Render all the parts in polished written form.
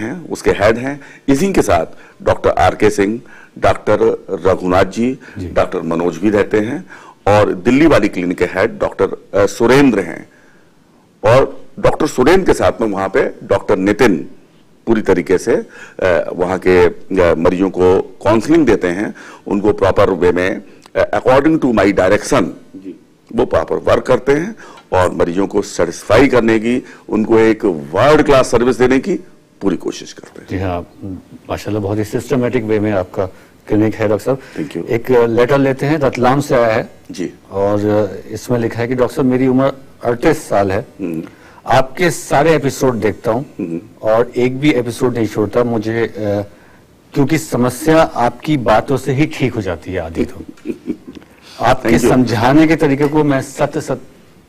हैं, उसके हेड हैं। इसी के साथ doctor R K. Singh, doctor Raghunath ji, doctor Manoj भी रहते हैं, और दिल्ली वाली क्लिनिक के हेड डॉक्टर सुरेंद्र हैं, और डॉक्टर सुरेंद्र के साथ में वहां पे डॉक्टर नितिन पूरी तरीके से वहां के मरीजों को काउंसलिंग देते हैं, उनको प्रॉपर वे में अकॉर्डिंग टू माय डायरेक्शन वो प्रॉपर वर्क करते हैं, और मरीजों को सेटिस्फाई करने की, उनको एक वर्ल्ड क्लास सर्विस देने की पूरी कोशिश करते हैं। जी हाँ, माशाल्लाह बहुत ही सिस्टमेटिक वे में आपका क्लिनिक है डॉक्टर साहब। Thank you. एक लेटर लेते हैं, रतलाम से आया है जी, और इसमें लिखा है कि डॉक्टर साहब मेरी उम्र 38 साल है, आपके सारे एपिसोड देखता हूँ और एक भी एपिसोड नहीं छोड़ता मुझे, क्योंकि समस्या आपकी बातों से ही ठीक हो जाती है आदि तो आपके समझाने के तरीके को मैं सत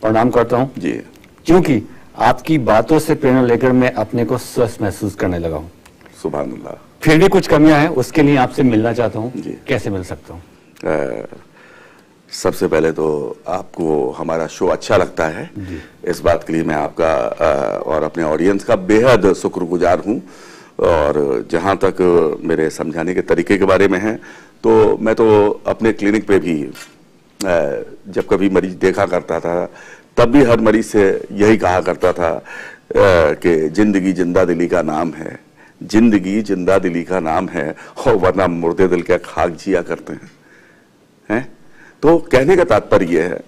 प्रणाम करता हूँ जी, क्योंकि आपकी बातों से प्रेरणा लेकर मैं अपने को स्वस्थ महसूस करने लगा हूँ। सुभान अल्लाह। फिर भी कुछ कमियां हैं, उसके लिए आपसे मिलना चाहता हूँ, कैसे मिल सकता हूँ? सबसे पहले तो आपको हमारा शो अच्छा लगता है, इस बात के लिए मैं आपका और अपने ऑडियंस का बेहद शुक्रगुजार हूँ। और जहाँ तक मेरे समझाने के तरीके के बारे में है, तो मैं तो अपने क्लिनिक पे भी जब कभी मरीज देखा करता था, तब भी हर मरीज से यही कहा करता था कि जिंदगी जिंदा दिली का नाम है, जिंदगी जिंदा दिली का नाम है, और वरना मुर्दे दिल के खाक जिया करते हैं। तो कहने का तात्पर्य है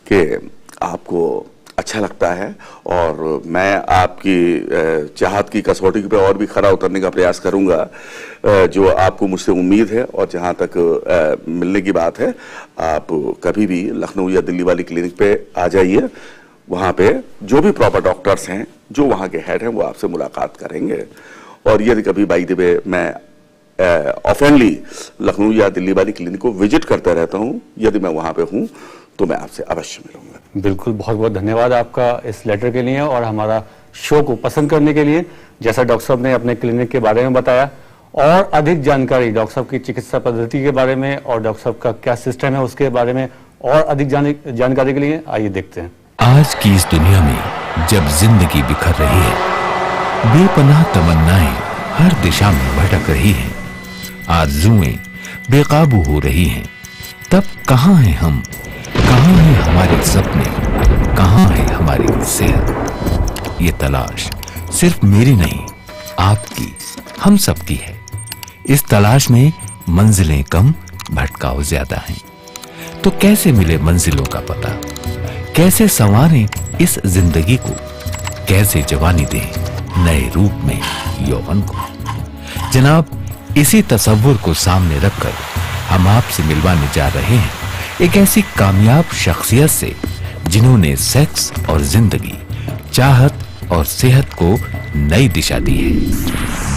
कि आपको अच्छा लगता है, और मैं आपकी चाहत की कसौटी पे और भी खरा उतरने का प्रयास करूंगा, जो आपको मुझसे उम्मीद है। और जहां तक मिलने की बात है, आप कभी भी लखनऊ या दिल्ली वाली क्लिनिक पे आ जाइए, वहां पे जो भी प्रॉपर डॉक्टर्स हैं, जो वहां के हेड हैं, वो आपसे मुलाकात करेंगे। और यदि कभी बाई द वे मैं ऑफेंडली लखनऊ या दिल्ली वाली क्लिनिक को विजिट करता रहता हूं, यदि मैं वहां पे हूं तो मैं आपसे अवश्य मिलूंगा। बिल्कुल, बहुत बहुत धन्यवाद आपका इस लेटर के लिए और हमारा शो को पसंद करने के लिए। जैसा डॉक्टर साहब ने अपने क्लिनिक के बारे में बताया, और अधिक जानकारी डॉक्टर साहब की चिकित्सा पद्धति के बारे में और डॉक्टर साहब का क्या सिस्टम है उसके बारे में और अधिक जानकारी के लिए आइए देखते हैं। आज की इस दुनिया में जब जिंदगी बिखर रही है, बेपनाह तमन्नाएं हर दिशा में भटक रही हैं, आरज़ुएं बेकाबू हो रही हैं, तब कहाँ हैं हम, कहाँ हैं हमारे सपने, कहाँ है हमारी सेहत? ये तलाश सिर्फ मेरी नहीं, आपकी, हम सबकी है। इस तलाश में मंजिलें कम, भटकाव ज्यादा हैं। तो कैसे मिले मंजिलों का पता? कैसे संवारें इस जिंदगी को? कैसे जवानी दें नए रूप में यौवन को? जनाब, इसी तसव्वुर को सामने रखकर हम आपसे मिलवाने जा रहे हैं एक ऐसी कामयाब शख्सियत से जिन्होंने सेक्स और जिंदगी, चाहत और सेहत को नई दिशा दी है।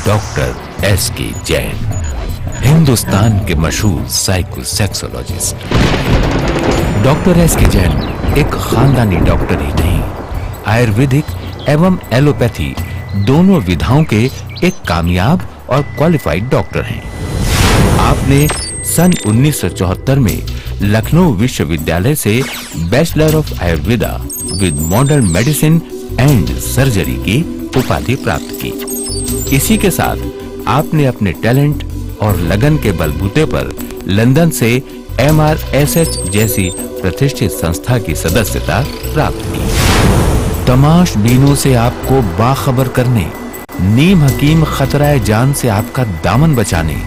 Doctor S K. जैन, हिंदुस्तान के मशहूर साइकोसेक्सोलॉजिस्ट। Doctor S K. जैन एक खानदानी डॉक्टर ही नहीं, आयुर्वेदिक एवं एलोपैथी दोनों विधाओं के एक कामयाब और क्वालिफाइड डॉक्टर हैं। आपने सन 1974 में लखनऊ विश्वविद्यालय से bachelor of Ayurveda with modern medicine and surgery की उपाधि प्राप्त की। इसी के साथ आपने अपने टैलेंट और लगन के बलबूते पर लंदन से MRSH जैसी प्रतिष्ठित संस्था की सदस्यता प्राप्त की। तमाशबीनों से आपको बाखबर करने, नीम हकीम खतराए जान से आपका दामन बचाने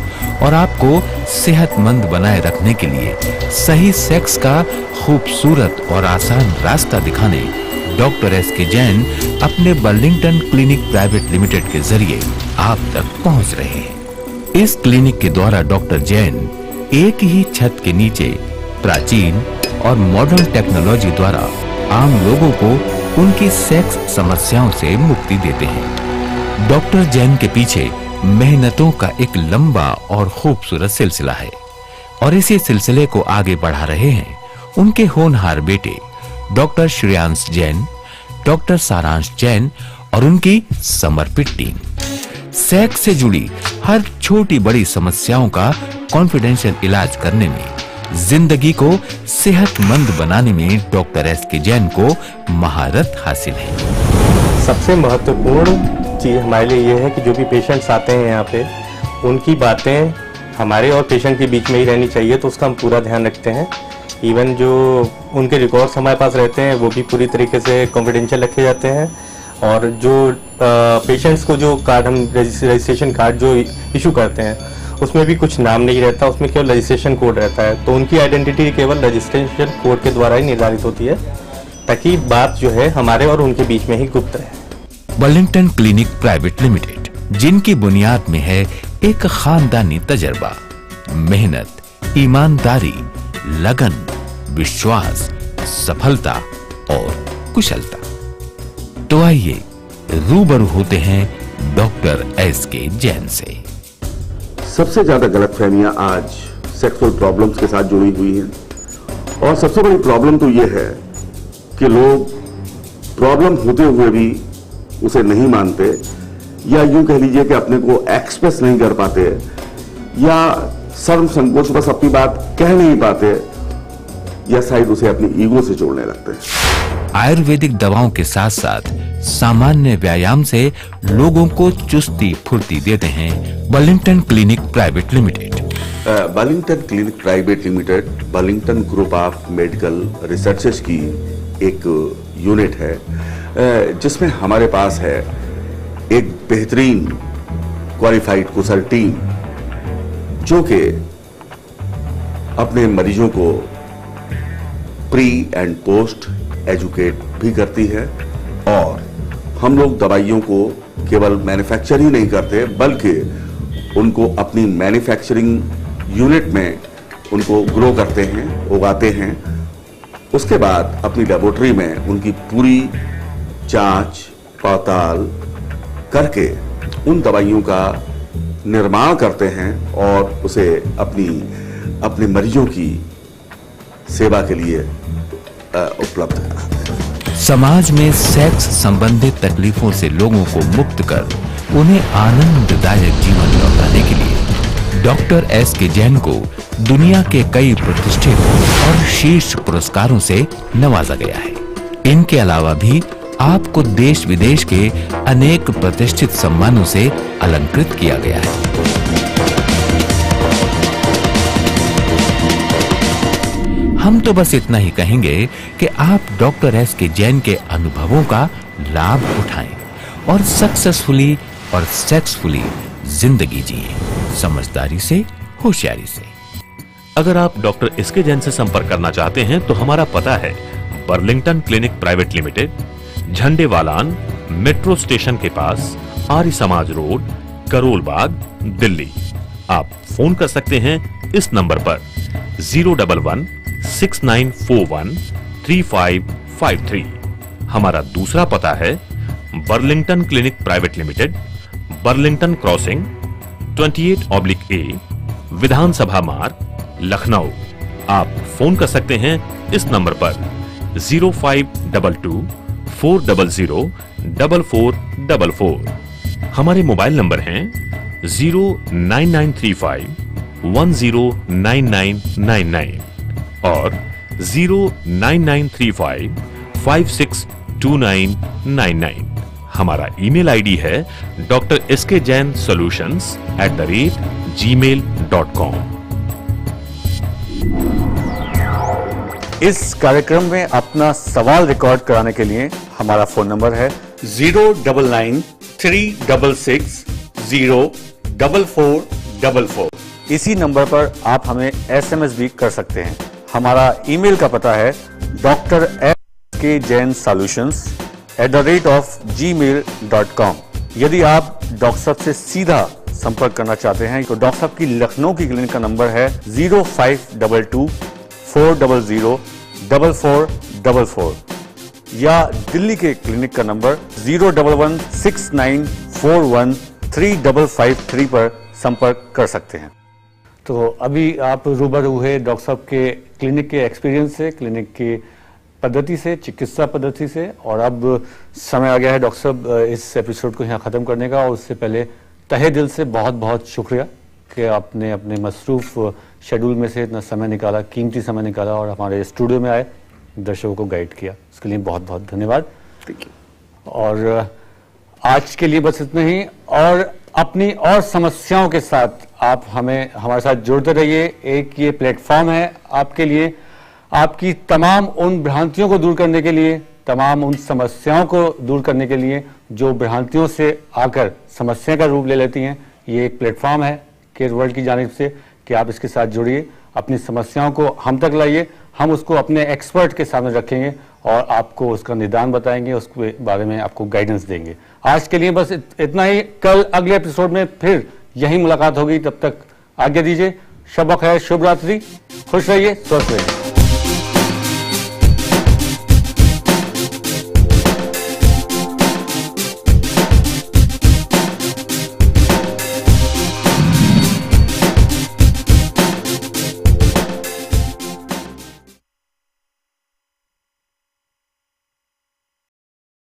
और आपको सेहतमंद बनाए रखने के लिए सही सेक्स का खूबसूरत और आसान रास्ता दिखाने डॉक्टर एस.के. जैन अपने बर्लिंगटन क्लिनिक प्राइवेट लिमिटेड के जरिए आप तक पहुंच रहे हैं। इस क्लिनिक के द्वारा डॉक्टर जैन एक ही छत के नीचे प्राचीन और मॉडर्न टेक्नोलॉजी द्वारा आम लोगों को उनकी सेक्स समस्याओं से मुक्ति देते हैं। डॉक्टर जैन के पीछे मेहनतों का एक लंबा और खूबसूरत सिलसिला है और इसी सिलसिले को आगे बढ़ा रहे हैं उनके होनहार बेटे डॉक्टर श्रेयांश जैन, डॉक्टर सारांश जैन और उनकी समर्पित टीम। सेक्स से जुड़ी हर छोटी बड़ी समस्याओं का कॉन्फिडेंशियल इलाज करने में, जिंदगी को सेहतमंद बनाने में डॉक्टर एस.के. जैन को महारत हासिल है। सबसे महत्वपूर्ण चीज़ हमारे लिए ये है कि जो भी पेशेंट्स आते हैं यहाँ पे, उनकी बातें हमारे और पेशेंट के बीच में ही रहनी चाहिए, तो उसका हम पूरा ध्यान रखते हैं। इवन जो उनके रिकॉर्ड्स हमारे पास रहते हैं वो भी पूरी तरीके से कॉन्फिडेंशियल रखे जाते हैं, और जो पेशेंट्स को जो कार्ड हम रजिस्ट्रेशन कार्ड जो इशू करते हैं उसमें भी कुछ नाम नहीं रहता, उसमें केवल रजिस्ट्रेशन कोड रहता है। तो उनकी आइडेंटिटी केवल रजिस्ट्रेशन कोड के द्वारा ही निर्धारित होती है, ताकि बात जो है हमारे और उनके बीच में ही गुप्त रहे। बर्लिंगटन क्लिनिक प्राइवेट लिमिटेड, जिनकी बुनियाद में है एक खानदानी तजर्बा, मेहनत, ईमानदारी, लगन, विश्वास, सफलता और कुशलता। तो आइए रूबरू होते हैं डॉक्टर एस.के. जैन से। सबसे ज्यादा गलतफहमियां आज सेक्सुअल प्रॉब्लम्स के साथ जुड़ी हुई हैं, और सबसे बड़ी प्रॉब्लम तो यह है कि लोग प्रॉब्लम होते हुए भी उसे नहीं मानते, या यूं कह लीजिए कि अपने को एक्सप्रेस नहीं कर पाते, या शर्म संकोच बस अपनी बात कह नहीं पाते, या शायद उसे अपनी ईगो से जोड़ने लगते हैं। आयुर्वेदिक दवाओं के साथ साथ सामान्य व्यायाम से लोगों को चुस्ती फुर्ती देते हैं Burlington clinic private limited. Burlington clinic private limited Burlington group of medical researches की एक यूनिट है, जिसमें हमारे पास है एक बेहतरीन क्वालिफाइड कुशल टीम, जो कि अपने मरीजों को प्री एंड पोस्ट एजुकेट भी करती है। और हम लोग दवाइयों को केवल मैन्युफैक्चर ही नहीं करते, बल्कि उनको अपनी मैन्युफैक्चरिंग यूनिट में उनको ग्रो करते हैं, उगाते हैं। उसके बाद अपनी लेबोरेटरी में उनकी पूरी जांच पड़ताल करके उन दवाइयों का निर्माण करते हैं और उसे अपने मरीजों की सेवा के लिए उपलब्ध कराते हैं। समाज में सेक्स संबंधित तकलीफों से लोगों को मुक्त कर उन्हें आनंददायक जीवन लौटाने के लिए डॉक्टर एस.के. जैन को दुनिया के कई प्रतिष्ठित और शीर्ष पुरस्कारों से नवाजा गया है। इनके अलावा भी आपको देश विदेश के अनेक प्रतिष्ठित सम्मानों से अलंकृत किया गया है। हम तो बस इतना ही कहेंगे कि आप डॉक्टर एस.के. जैन के अनुभवों का लाभ उठाएं और सक्सेसफुली और सेक्सफुली जिंदगी जिए, समझदारी से, होशियारी से। अगर आप डॉक्टर एस.के. जैन से संपर्क करना चाहते हैं तो हमारा पता है Burlington clinic private limited, Jhandewalan metro station के पास, आर्य समाज रोड, करोल बाग, दिल्ली। आप फोन कर सकते हैं इस नंबर पर 011-6941-3553। हमारा दूसरा पता है Burlington clinic private limited, Burlington crossing 28/A, विधानसभा मार्ग, लखनऊ। आप फोन कर सकते हैं इस नंबर पर 0522-400-4444। हमारे मोबाइल नंबर हैं 09935-109999 और 09935-562999। हमारा ईमेल आईडी है drskjainsolutions@gmail.com। इस कार्यक्रम में अपना सवाल रिकॉर्ड कराने के लिए हमारा फोन नंबर है 09936604444। इसी नंबर पर आप हमें SMS भी कर सकते हैं। हमारा ईमेल का पता है drskjainsolutions@gmail.com। यदि आप डॉक्टर साहब से सीधा संपर्क करना चाहते हैं तो डॉक्टर साहब की लखनऊ की क्लिनिक का नंबर है 0522-400-4444 या दिल्ली के क्लिनिक का नंबर 011-6941-3553 पर संपर्क कर सकते हैं। तो अभी आप रूबरू हुए डॉक्टर साहब के क्लिनिक के एक्सपीरियंस से, क्लिनिक की पद्धति से, चिकित्सा पद्धति से, और अब समय आ गया है डॉक्टर साहब इस एपिसोड को यहाँ ख़त्म करने का। और उससे पहले तहे दिल से बहुत बहुत शुक्रिया कि आपने अपने मसरूफ़ शेड्यूल में से इतना समय निकाला, कीमती समय निकाला और हमारे स्टूडियो में आए, दर्शकों को गाइड किया। उसके लिए बहुत बहुत धन्यवाद। Thank you. और आज के लिए बस इतना ही, और अपनी और समस्याओं के साथ आप हमारे साथ जुड़ते रहिए। एक ये प्लेटफॉर्म है आपके लिए, आपकी तमाम उन भ्रांतियों को दूर करने के लिए, तमाम उन समस्याओं को दूर करने के लिए जो भ्रांतियों से आकर समस्या का रूप ले लेती हैं। ये एक प्लेटफॉर्म है केयर वर्ल्ड की जानिब से कि आप इसके साथ जुड़िए, अपनी समस्याओं को हम तक लाइए, हम उसको अपने एक्सपर्ट के सामने रखेंगे और आपको उसका निदान बताएंगे, उसके बारे में आपको गाइडेंस देंगे। आज के लिए बस इतना ही। कल अगले एपिसोड में फिर यही मुलाकात होगी, तब तक आज्ञा दीजिए। शब ब खैर, शुभ रात्रि, खुश रहिए, स्वस्थ रहिए।